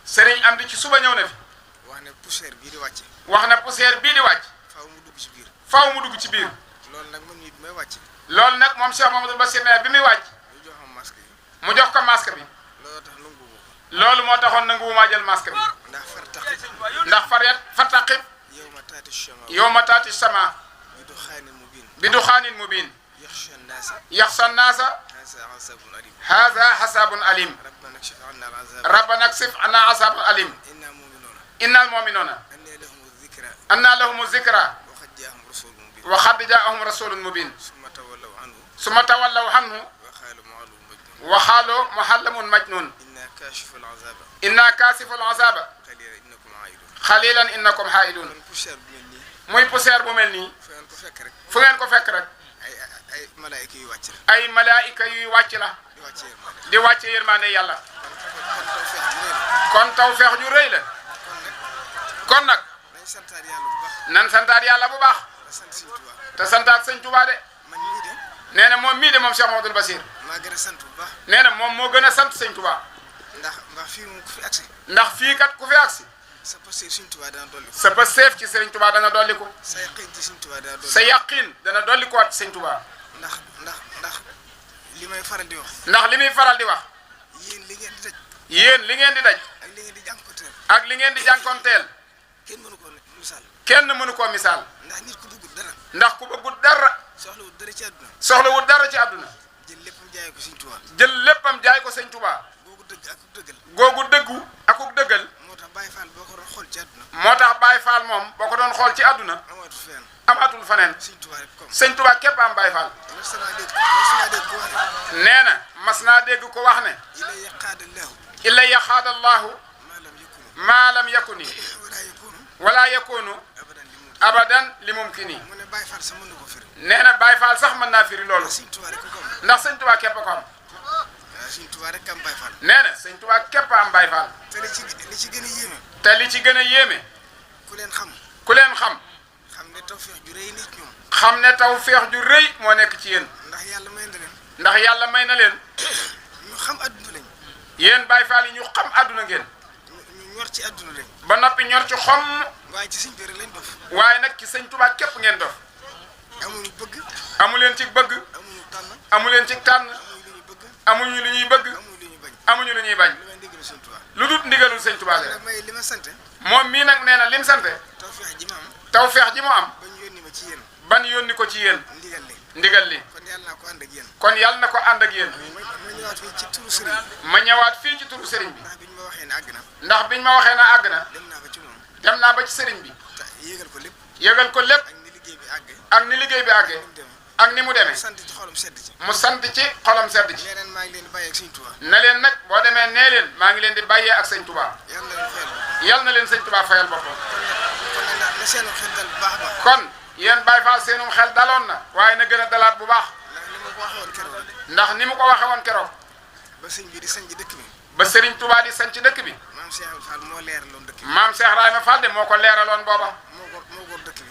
Serigne Amdi ci suba ñëw na fi wax ne poussière bii di wàcc faaw mu dugg ci biir loolu nag moom Cheikh Mamadou Bassir ne bi muy wàcc mu jox ko masque bi loolu moo taxoon nanguwumaa jël masque bi ndax fa taqib yow ma taati sama bi du xaanin mubin yaxsha naasa haza hasabun alim rabbana ksif anna asabun alim innal mu'minuna anna lahumu zikra wa qad jaahum rasulun mubin summa tawallaw anhu وحالوا محلم مجنون إنا كاشف العذاب قليلا إنكم عائدون muy poussière bu mel nii fu ngeen ko fekk rek ay malaayika yuy wàcc la di wàcce yërmande yàlla kon tawfeex ju rëy la kon nag nan santaat yàlla bu baax te santaat sëñ Tuubaa de nee na moom mii de moom Cheikh Mouhamadoul Bachir nee na moom moo gën a sant sëñ Tuubaa ndax fii kat ku fi agsi sa pasteef ci sëñ Tuubaa dana dolli ko sa yaqin dana dolli ko waat sëñ Tuubaa ndax li may faral di wax ndax li muy faral di wax yéen li ngeen di daj ak li ngeen di jànkonteel kenn mënu koo misaal ndax nit ku bëggut dara ndax ku bëggut dara soxlawut dara ci àdduna jël léppam jaay ko sëñ Tuubaa googu dëggu akuk dëggal moo tax Baye Fall moom boo ko doon xool ci àdduna amaatul faneen sëñ Tuubaa képp am Baye Fall nee na mas naa dégg ko wax ne illa yaxaada allahu maa lam yakuni wala yakunu abadan li mumkini nee na Baye Fall sax mën naa firi loolu ndax sëñ Tuubaa képp ko am nee na sëñ Tuubaa képp am Baye Fall te li ci gën a yéeme ku leen xam xam ne tawfeex ju rëy moo nekk ci yéen ndax yàlla may na leen yéen Baye Fall yi ñu xam àdduna ngeen ba noppi ñor ci xom waaye nag ci sëñ Tuubaa képp ngeen dof amu leen ci bëgg amu leen ci tànn amuñu lu ñuy bëgg amuñu lu ñuy bañ lu dut ndigalul sëñ Tuubaa la moom mii nag nee na lim sante tawfeex ji mu am ban yónni ko ci yéen ndigal li kon yàlla na ko ànd ak yéen ma ñëwaat fii ci turu sëriñ bi ndax biñ ma waxee na àgg na dem naa ba ci sëriñ bi yëgal ko lépp ak ni liggéey bi àggee ak ni mu demee mu sant ci xolam sedd ci na leen nag boo demee nee leen maa ngi leen di bàyyee ak sëñ Tuubaa yal na leen sëñ Tuubaa fayal boppam kon yéen Baye Fall seenum xel daloon na waaye na gën a dalaat bu baax ndax ni mu ko waxe woon keroog ba sëñ bi di sañ ci dëkk bi ba sëriñ Tuubaa di sañ ci dëkk bi maam Cheikh Ibrahima Fall de moo ko leeraloon booba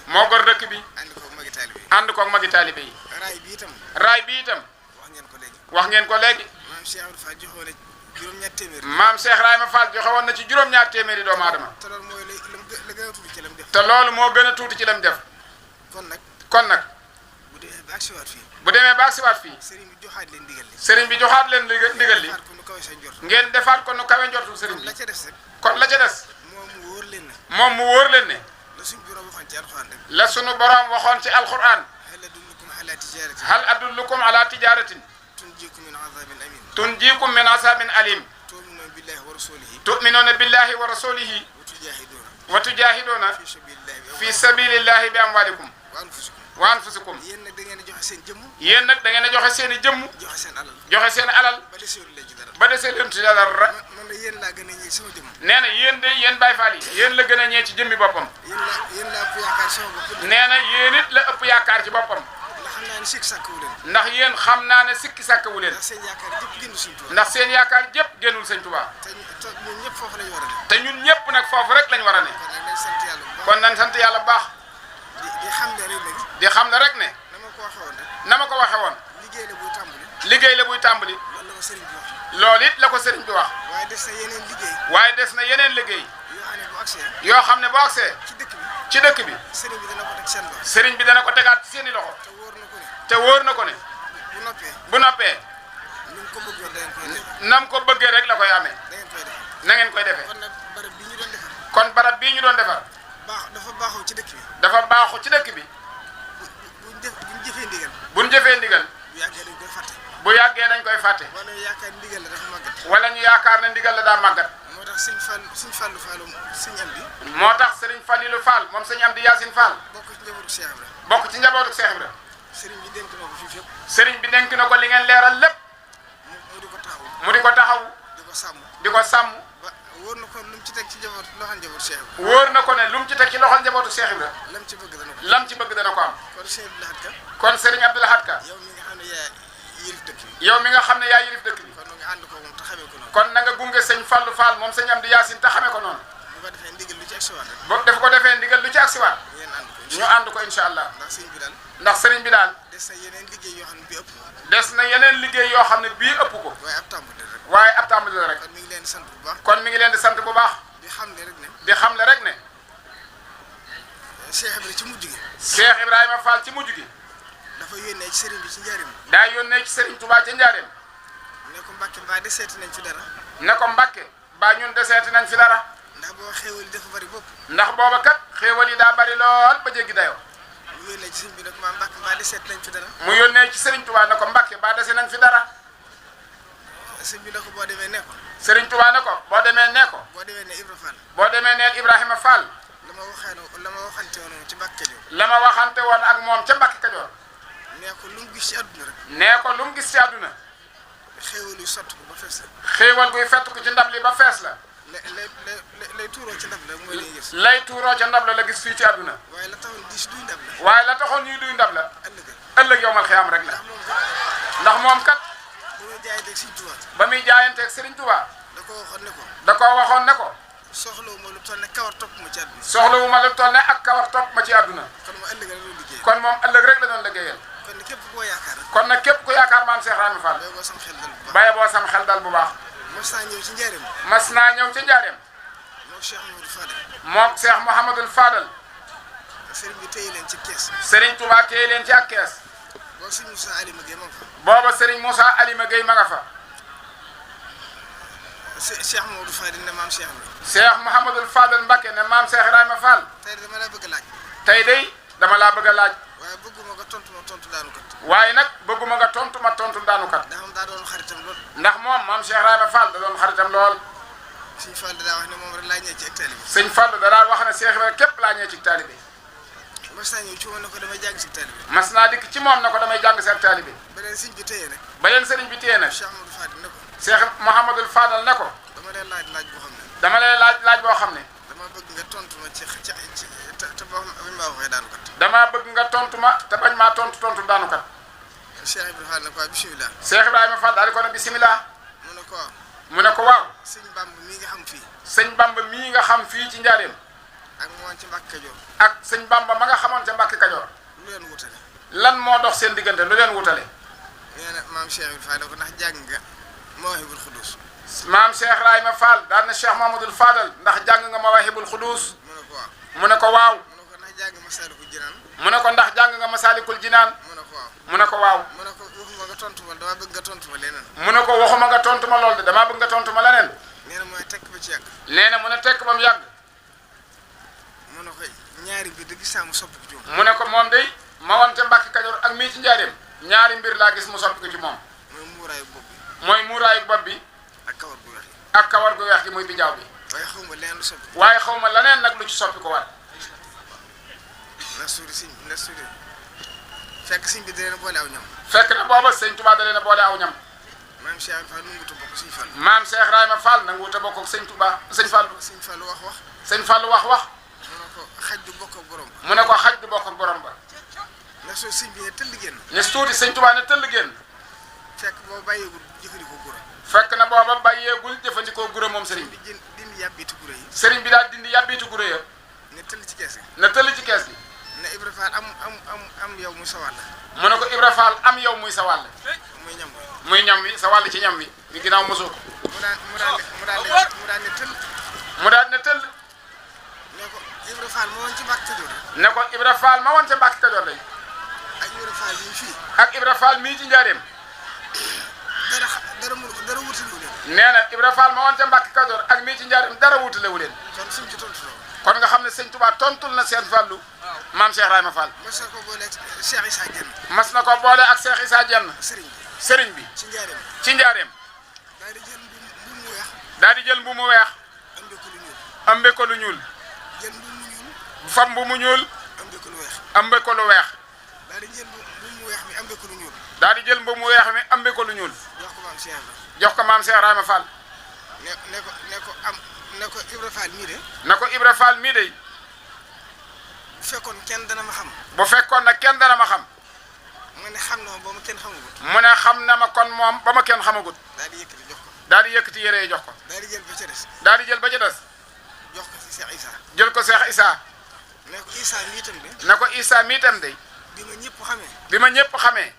moo gor dëkk bi ànd koog magi taalibe yi raay bi itam wax ngeen ko léegi maam Cheikh Ibrahima Fall joxe woon na ci juróom-ñaar téeméeri doomu aadama te loolu moo gën a tuuti ci lam def kon nag bu demee ba agsiwaat fii sëriñ bi joxaat leen ndigal li ngeen defaat ko nu kawe njortul sëriñ bi kon la ca des moom mu wóor leen ne la sunu borom waxoon ci alquran hal adullukum ala tijaratin tunjikum min azabin alim tu'minuna billahi wa rasulihi wa tujahiduna fi sabilillahi bi amwalikum wa anfusikum yéen nag da ngeen a joxe seen i jëmm joxe seen alal ba desee leen ci dara nee na yéen de yéen Baye Fall yi yéen la gën a ñee ci jëmmi boppam nee na yéen it la ëpp yaakaar ci boppam ndax yéen xam naa ne sikki sàkkawu leen ndax seen yaakaar jëpp génnul sëñ Tuubaa te ñun ñëpp nag foofu rek lañ war a ne kon nañ sant yàlla bu baax di xam ne rek ne na ma ko waxe woon liggéey la buy tàmbali loolu it la ko sëriñ bi wax waaye des na yeneen liggéey yoo xam ne bu agsee ci dëkk bi sëriñ bi dana ko tegaat ci seeni loxo te wóor na ko ne bu noppee nam ko bëggee rek la koy amee na ngeen koy defee kon barab bii ñu doon defar dafa baaxu ci dëkk bi buñ jëfee ndigal bu yàggee dañ koy fàtte wala ñu yaakaar ne ndigal la daa màggat moo tax sëriñ Fallilu Fall moom sëñ Amdi Yaasin Fall bokk ci njabootu Cheikh Ibra sëriñ bi dénk na ko fii fépp. sëriñ bi dénk na ko li ngeen leeral lépp. mu di ko taxaw. mu di ko taxaw. di ko sàmm. di ko sàmm. ba wóor na ko lu mu ci teg ci njaboot loxol njabootu Cheikh Ibra. wóor na ko ne lu mu ci teg ci loxol njabootu Cheikh Ibra. lam ci bëgg dana ko. lam ci bëgg dana ko am. kon Cheikh Abdou Lahad Ka. kon sëriñ Abdou Lahad Ka. yow mi nga xam ne yaa yilif dëkk bi. yow mi nga xam ne yaa yilif dëkk bi. kon nga ànd ko moom te xamee ko noonu. kon na nga gunge sëñ Fallou Fall moom sëñ Amdi Yaasin te xamee ko noonu. bu ko defee ndigal lu ci agsiwaat rek. boo def ko defee ndigal lu ci agsiwaat. ngeen ànd ko. ñu ànd ko incha allah. ndax sëriñ bi daal. ndax sëriñ bi daal. des na yeneen liggéey yoo xam ne bii ëpp. des na yeneen liggéey yoo xam ne bii ëpp ko. waaye ab tàmbali rek. waaye ab tàmbali la rek. kon mi ngi leen di sant bu baax. kon mi ngi leen di sant bu baax. di xam ne rek ne. di xam le rek ne. Cheikh Ibra ci mujj gi. Cheikh Ibrahima Fall ci mujj gi. dafa yónnee ci sëriñ bi ci njaarim. daa yónnee ci sëriñ Touba ca Njaareem. ne ko Mbàkke mbaa de seeti nañ fi dara. ne ko Mbàkke ba ñun deseeti nañ fi dara. ndax boo xéewal yi dafa bari bopp. ndax booba kat xéewal yi daa bari lool ba jéggi dayoo. mu yónnee ci sëriñ bi ne ko maa Mbàkke mbaa de seeti nañ fi dara. mu yónnee ci sëriñ Touba ne ko Mbàkke ba dese nañ fi dara. sëriñ bi ne ko boo demee ne ko. sëriñ Touba ne ko boo demee nee ko. boo demee ne Ibra Fall. boo demee neel Ibrahima Fall. la ma waxante woon ci Mbàkke Kajoor. la ma waxante woon ak moom ca Mbàkke Kajoor. nee ko lu mu gis ci àdduna rek. nee ko lu mu gis ci àdduna. xéewal yu sotti ko ba fees la. xéewal guy fett ko ci ndab li ba fees la. lay tuuroo ci ndab la mooy lay gis. lay tuuroo ca ndab la gis fii ci àdduna. waaye la taxoon diis duy ndab la. waaye la taxoon ñuy duy ndab la. ëllëg ëllëg yowmal xiyaam rek la. ndax moom kat. ndax moom kat. bu muy jaayanteeg Sëriñ Tuubaa. ba muy jaayanteeg Sëriñ Tuubaa. da ko waxoon ne ko. da koo waxoon ne ko. soxlawuma lu toll ne kawar topp ma ci àdduna. soxlawuma lu toll ne ak kawar topp ma ci àdduna. kon moom ëllëg la doon liggéey. kon moom ëllëg rek la doon liggéeyal. kon ni képp koo yaakaar. kon nag képp ku yaakaar maam Cheikh Rahma Fall. boo sam xel dal bu baax. baye boo sam xel dal bu baax. mas naa ñëw ci njaareem. mas naa ñëw ci njaareem. moom Cheikh Mouhamadou Fadal. moom Cheikh Mouhamadul Fadal. sëriñ bi téye leen ci kees. Serigne Touba téye leen ci ak kees. boobu sëriñ Moussa Alima Gueye ma nga fa. booba Serigne Moussa Alima Gueye ma nga fa. Cheikh Mouhamadou Fadal ne maam Cheikh bi. Cheikh Mouhamadul Fadal Mbacké ne maam Cheikh Rahma Fall. tey dama laa bëgg a laaj. tey day dama laa bëgg a laaj. waaye bëgguma nga tontu ma tontu daanu kat. waaye nag bëgguma nga tontu ma tontu daanu kat. ndax moom daa doon xaritam lool. ndax moom maam Cheikh Rahma Fall da doon xaritam lool. Sëñ Fall daa wax ne moom rek laa ñëwee ci ak taalibe. sëñ Fall da daan wax ne Cheikh Ibrahima képp laa ñëwee ci taalibe. mas naa ñëw ci moom ne ko damay jàng si taalibe. mas naa dikk ci moom ne ko damay jàng si ak taalibe. beneen sëñ bi téye nag. ba leen sëriñ bi téye nag. Cheikh Mouhamadou Fadal ne ko. Cheikh Mouhamadul Fadal ne ko. dama lay laaj laaj boo xam ne. dama lay laaj boo xam ne. dama bëgg nga tontu ma ci te boo xam ne maa waxee daanu kat. damaa bëgg nga tontu ma te bañ maa tontu daanu kat. Cheikh Ibrahima Fall ne ko bisimilah. Cheikh Ibrahima Fall daal di ko ne bisimilah. mu ne ko waaw. mu ne ko waaw. sëñ Bamba mii nga xam fii. sëñ Bamba mii nga xam fii ci njaareem. ak mu woon ci Mbàkke Kajoor. ak sëñ Bamba ma nga xamoon ca Mbàkke Kajoor. lu leen wutale. lan moo dox seen diggante lu leen wutale. nee na maam Cheikh Ibrahima Fall ne ko ndax jàng nga Mawahibul Xudus. maam Cheikh Rahma Fall daal na Cheikh Mamadou Fadal ndax jàng nga Mawahibul Xudus. mu ne ko waaw. mu ne ko waaw. mu ne ko ndax jàng Masaalikul Jinaan. mu ne ko ndax jàng nga Masaalikul Jinaan. mu ne ko waaw. mu ne ko waaw. mu ne ko waxuma nga tontu ma dama bëgg nga tontu ma leneen. mu ne ko waxuma nga tontu ma lool de damaa bëgg nga tontu ma leneen. nee na mooy tekk ba ci yàgg. nee na mu ne tekk ba mu yàgg. mu ne ko ñaari mbir de gis naa mu soppi ko ci moom. mu ne ko moom day ma woon ca Mbàkke Kajoor ak mii ci njaareem ñaari mbir laa gis mu soppi ko ci moom. mooy muuraayu bopp bi. mooy muuraayu bopp bi ak kawar gu weex gi. ak kawar gu weex gi muy bijaaw bi. waaye xaw ma leneen lu soppi. waaye xaw ma leneen nag lu ci soppi ko waat. na suuri siñ na suuri fekk siñ bi da leen boole aw ñam. fekk na booba sëñ Touba da leen a boole aw ñam. maam Cheikh Ibrahima Fall nu mu bokk Sëñ Fall. maam Cheikh Rahma Fall nangu wut a bokk ak sëñ Touba sëñ Fall. Sëñ Fall wax. sëñ Fall wax. mu ne ko xaj du bokk ak borom ba. mu ne ko xaj du bokk ak borom ba. na soo siñ bi ne tëll génn. ne tuuti sëñ Touba ne tëll génn. fekk boo bàyyeegul jëfandikoo gura. fekk na booba bàyyeegul jëfandikoo gura moom sëriñ bi. dindi yàbbiiti gura yi. sëriñ bi daal dindi yàbbiitu gura ya. ne tëll ci kees gi. ne tëll ci kees gi. ne Ibra Fall am yow muy sa wàll. mu ne ko Ibra Fall am yow muy sa wàll. muy ñam wi. muy ñam wi sa wàll ci ñam wi. mi ginnaaw mosoo ko. mu daan ne tëll. mu daal ne tëll. ne ko Ibra Fall ma woon ci Mbàkke Kajoor. ne ko Ibra Fall ma woon ca Mbàkke Kajoor lay. ak Ibra Fall yi fii. ak Ibra Fall mii ci njaareem. dara wutalewu leen. nee na Ibra Fall ma woon ca Mbàkke Kajoor ak mii ci njaareem dara wutalewu leen. kon suñ ci tontu loolu. kon nga xam ne sëñ Touba tontul na seen Fallu maam Cheikh Rahma Fall. mas na ko booleeg Cheikh Issa Dieng. mas na ko boole ak Cheikh Issa Dieng. sëriñ bi sëriñ bi ci njaareem. ci njaareem. daal di jël mbuum mu weex. daal di jël mbu mu weex. ëmbe ko lu ñuul. ambe ko lu ñuul. jël mbuum mu ñuul. fam mbu mu ñuul. ëmbe ko lu weex. ambe ko lu weex. daal di jël mbubb mu weex mi ambe ko lu ñuul. daal di jël mbubb mu weex mi ambe ko lu ñuul. jox ko maam Cheikh Ibra. jox ko maam Cheikh Ibrahima Fall. ne ko Ibra Fall mii de. na ko Ibra Fall mii de. bu fekkoon kenn dana ma xam. bu fekkoon nag kenn dana ma xam. mu ne xam na ma ba ma kenn xamagut. mu ne xam na ma kon moom ba ma kenn xamagut. daal di yëkkati jox ko. daal di yëkkati yére yi jox ko. daal di jël ba ca des. daal di jël ba ca des. jox ko si Cheikh Issa. jël ko Cheikh Issa. ne ko Issa mii itam de. na ko Issa mii itam de. bi ma ñëpp xamee. bi ma ñëpp xamee.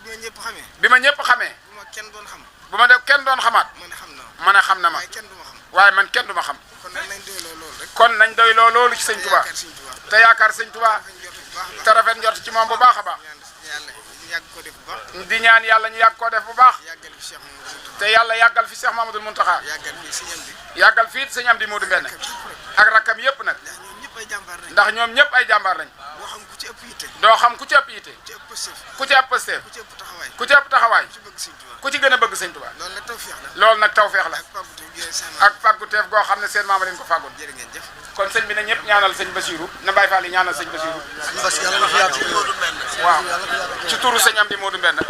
bi ma ñëpp xamee. bi ma ñëpp xamee. bu ma kenn doon xam. bu ma def kenn doon xamaat. ma ne xam na ma. ma ne xam na ma. waaye kenn du ma xam. waaye man kenn du ma xam. kon nag nañ doyloo loolu rek. kon nañ doyloo loolu ci sëñ Touba. te yaakaar sëñ Touba. te rafet njort ci moom bu baax a baax. yàgg ko def bu baax. di ñaan yàlla ñu yàgg koo def bu baax. yàggal fi Cheikh Mamadou. te yàlla yàggal fi Cheikh Mamadou Mountakha. yàggal fi Sëñ Amdi. yàggal fii Sëñ Amdi Modou Mbène. ak rakkam yëpp nag. ndax ñoom ñëpp ay jàmbaar lañ. ndax ñoom ñëpp ay jàmbaar lañ. boo xam ku ci ëpp yitte. doo xam ku ci ëpp yitte. ku ci ëpp pësteef. ku ci ëpp pësteef. ku ci ëpp taxawaay. ku ci ëpp taxawaay. ku ci bëgg Sëñ Tuubaa. ku ci gën a bëgg sëñ Touba. loolu nag tawfeex la. loolu nag tawfeex la. ak pàgguteef gi ak fàgguteef goo xam ne seen maama leen ko fàggoon. jërë ngeen jëf. kon sëñ bi ne ñëpp ñaanal sëñ Bassirou na Baye Fall yi ñaanal sëñ Bassirou. Bas yàlla na fi yàgg. waaw ci turu sëñ Amdi Modou Mbène